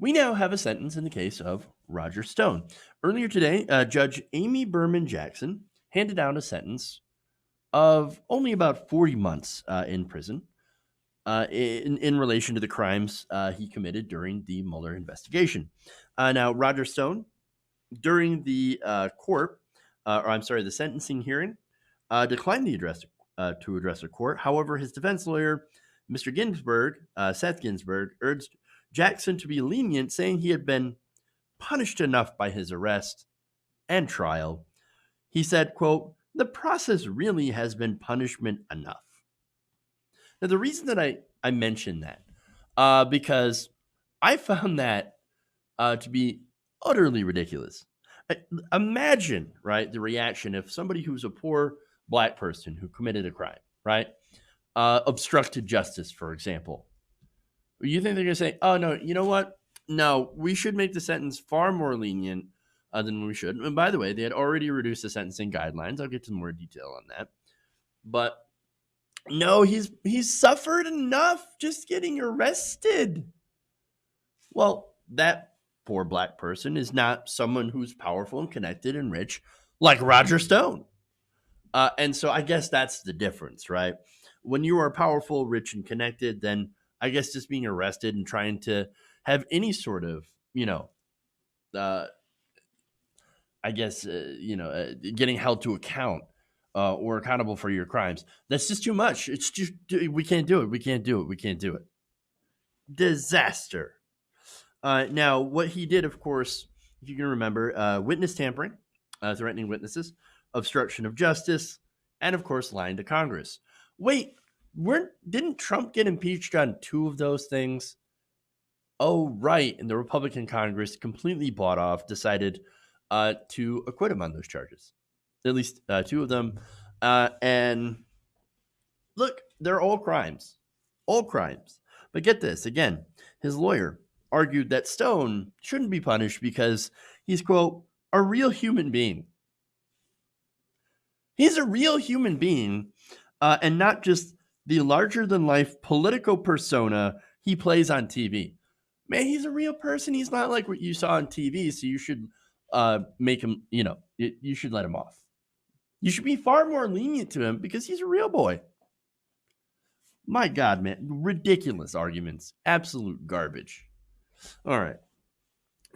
We now have a sentence in the case of Roger Stone. Earlier today, Judge Amy Berman Jackson handed down a sentence of only about 40 months in prison in relation to the crimes he committed during the Mueller investigation. Now, Roger Stone, during the the sentencing hearing, declined to address the court. However, his defense lawyer, Mr. Ginsburg, Seth Ginsburg, urged Jackson to be lenient, saying he had been punished enough by his arrest and trial. He said, quote, "The process really has been punishment enough." Now, the reason that I mentioned that, because I found that to be utterly ridiculous. Imagine, right, the reaction if somebody who's a poor black person who committed a crime, right, obstructed justice, for example. You think they're going to say, "Oh no, you know what? No, we should make the sentence far more lenient than we should." And by the way, they had already reduced the sentencing guidelines. I'll get to more detail on that. But no, he's suffered enough just getting arrested. Well, that poor black person is not someone who's powerful and connected and rich like Roger Stone. And so I guess that's the difference, right? When you are powerful, rich, and connected, then I guess just being arrested and trying to have any sort of, uh, getting held to account or accountable for your crimes, that's just too much. It's just, we can't do it. We can't do it. We can't do it. Disaster. Now, what he did, of course, if you can remember, witness tampering, threatening witnesses, obstruction of justice, and of course, lying to Congress. Wait, didn't Trump get impeached on two of those things? Oh, right. And the Republican Congress completely bought off, decided to acquit him on those charges, at least two of them. And look, they're all crimes, all crimes. But get this again, his lawyer argued that Stone shouldn't be punished because he's, quote, a real human being. He's a real human being and not just the larger than life political persona he plays on TV. Man, he's a real person. He's not like what you saw on TV. So you should make him, you should let him off. You should be far more lenient to him because he's a real boy. My God, man. Ridiculous arguments. Absolute garbage. All right.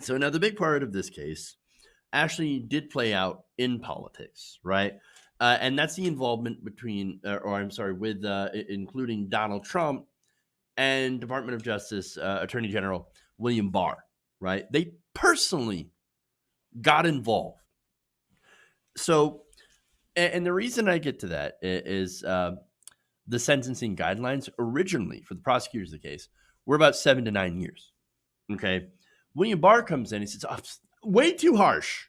So now the big part of this case actually did play out in politics, right? And that's the involvement with including Donald Trump and Department of Justice Attorney General William Barr, right? They personally got involved. So, and the reason I get to that is the sentencing guidelines originally for the prosecutors of the case were about 7 to 9 years. Okay. William Barr comes in, he says, oh, way too harsh,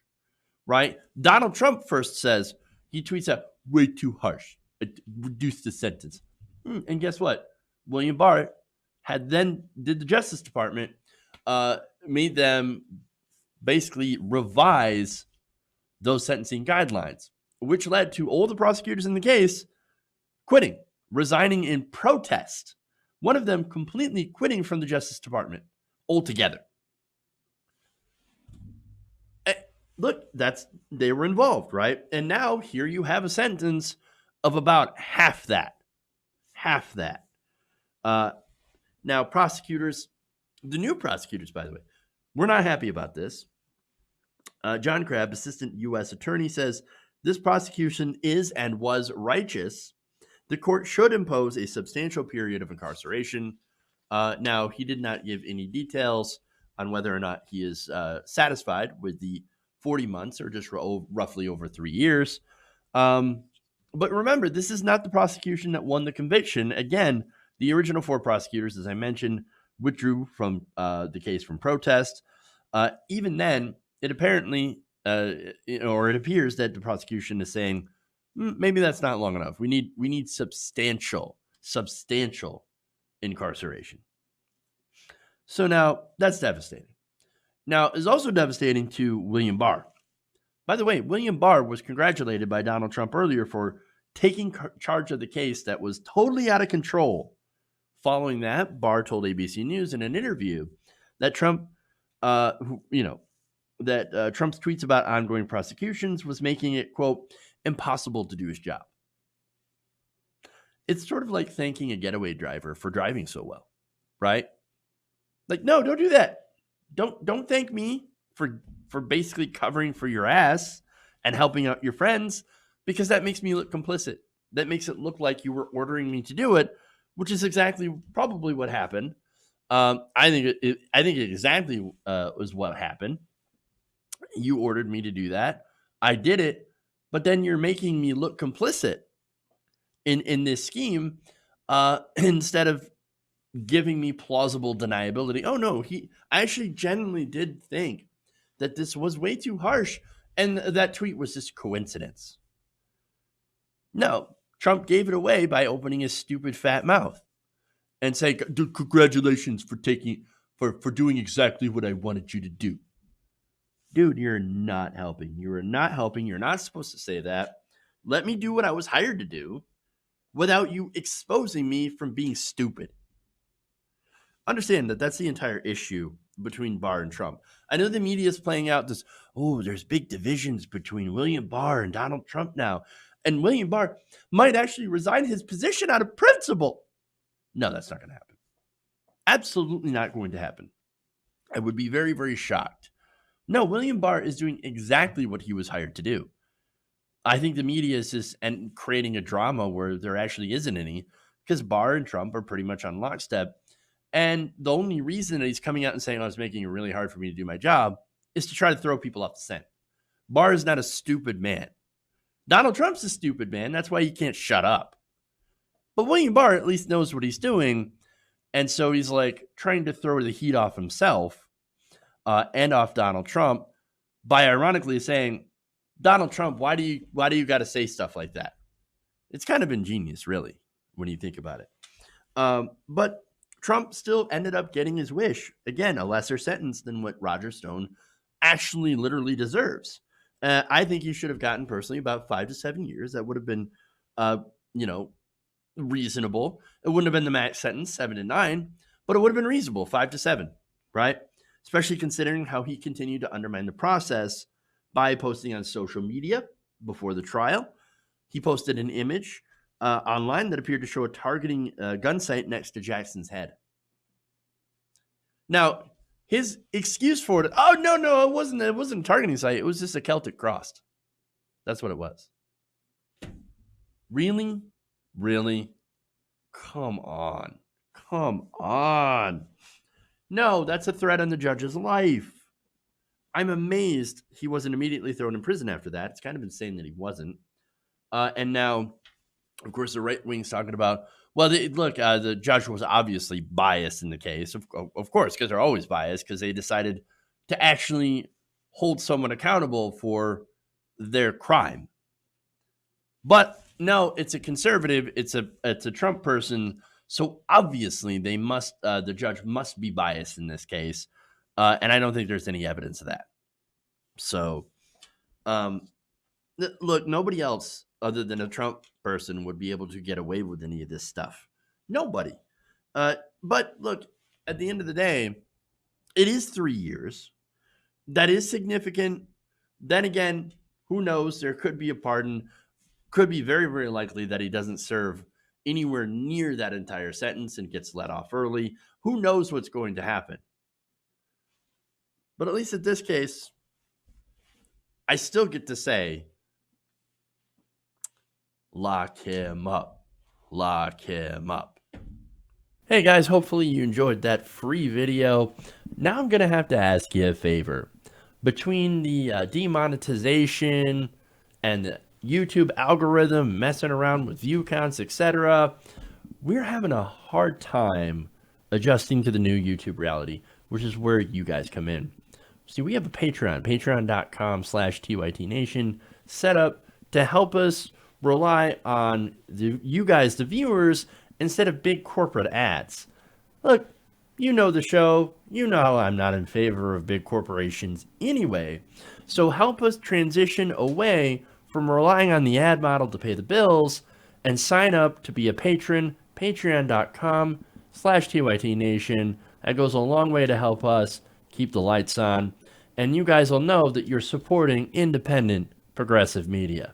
right? Donald Trump first says, he tweets out, way too harsh, reduce the sentence. And guess what? William Barr did the Justice Department, made them basically revise those sentencing guidelines, which led to all the prosecutors in the case quitting, resigning in protest. One of them completely quitting from the Justice Department altogether. Look, they were involved, right? And now here you have a sentence of about half that. Half that. Now, prosecutors, the new prosecutors, by the way, we're not happy about this. John Crabb, assistant U.S. attorney, says this prosecution is and was righteous. The court should impose a substantial period of incarceration. Now, he did not give any details on whether or not he is satisfied with the 40 months or just roughly over 3 years. But remember, this is not the prosecution that won the conviction. Again, the original 4 prosecutors, as I mentioned, withdrew from the case from protest. Even then, it apparently, or it appears that the prosecution is saying, maybe that's not long enough. We need substantial incarceration. So now that's devastating. Now, it's also devastating to William Barr. By the way, William Barr was congratulated by Donald Trump earlier for taking charge of the case that was totally out of control. Following that, Barr told ABC News in an interview that Trump that Trump's tweets about ongoing prosecutions was making it, quote, impossible to do his job. It's sort of like thanking a getaway driver for driving so well, right? Like, no, don't do that. Don't thank me for basically covering for your ass and helping out your friends, because that makes me look complicit. That makes it look like you were ordering me to do it, which is exactly probably what happened. I think it exactly was what happened. You ordered me to do that. I did it, but then you're making me look complicit in this scheme instead of giving me plausible deniability. Oh no, I actually genuinely did think that this was way too harsh, and that tweet was just coincidence. No, Trump gave it away by opening his stupid fat mouth and saying, congratulations for doing exactly what I wanted you to do. Dude, you're not helping. You are not helping. You're not supposed to say that. Let me do what I was hired to do without you exposing me from being stupid. Understand that that's the entire issue between Barr and Trump. I know the media is playing out this, there's big divisions between William Barr and Donald Trump now. And William Barr might actually resign his position out of principle. No, that's not going to happen. Absolutely not going to happen. I would be very, very shocked. No, William Barr is doing exactly what he was hired to do. I think the media is just creating a drama where there actually isn't any, because Barr and Trump are pretty much on lockstep. And the only reason that he's coming out and saying, it's making it really hard for me to do my job, is to try to throw people off the scent. Barr is not a stupid man. Donald Trump's a stupid man. That's why he can't shut up. But William Barr at least knows what he's doing. And so he's like trying to throw the heat off himself and off Donald Trump by ironically saying, Donald Trump, why do you got to say stuff like that? It's kind of ingenious, really, when you think about it. But Trump still ended up getting his wish. Again, a lesser sentence than what Roger Stone actually literally deserves. I think he should have gotten personally about 5 to 7 years. That would have been, reasonable. It wouldn't have been the max sentence, 7 to 9, but it would have been reasonable, 5 to 7, right? Especially considering how he continued to undermine the process by posting on social media before the trial. He posted an image online that appeared to show a targeting gun sight next to Jackson's head. Now, his excuse for it, no, it wasn't a targeting site. It was just a Celtic cross. That's what it was. Really? Come on. No, that's a threat on the judge's life. I'm amazed he wasn't immediately thrown in prison after that. It's kind of insane that he wasn't. And now, of course, the right wing's talking about, the judge was obviously biased in the case, of course, because they're always biased, because they decided to actually hold someone accountable for their crime. But no, it's a conservative, it's a Trump person, so obviously the judge must be biased in this case, and I don't think there's any evidence of that. So, look, nobody else other than a Trump person would be able to get away with any of this stuff. Nobody. But look, at the end of the day, it is 3 years. That is significant. Then again, who knows? There could be a pardon. Could be very, very likely that he doesn't serve anywhere near that entire sentence and gets let off early. Who knows what's going to happen? But at least in this case, I still get to say, lock him up. Hey guys, hopefully you enjoyed that free video. Now I'm going to have to ask you a favor. Between the demonetization and the YouTube algorithm messing around with view counts, etc., we're having a hard time adjusting to the new YouTube reality, which is where you guys come in. See, we have a patreon.com/TYTNation set up to help us rely on you guys, the viewers, instead of big corporate ads. Look, you know the show. You know how I'm not in favor of big corporations anyway. So help us transition away from relying on the ad model to pay the bills and sign up to be a patron, patreon.com/TYTNation. That goes a long way to help us keep the lights on, and you guys will know that you're supporting independent progressive media.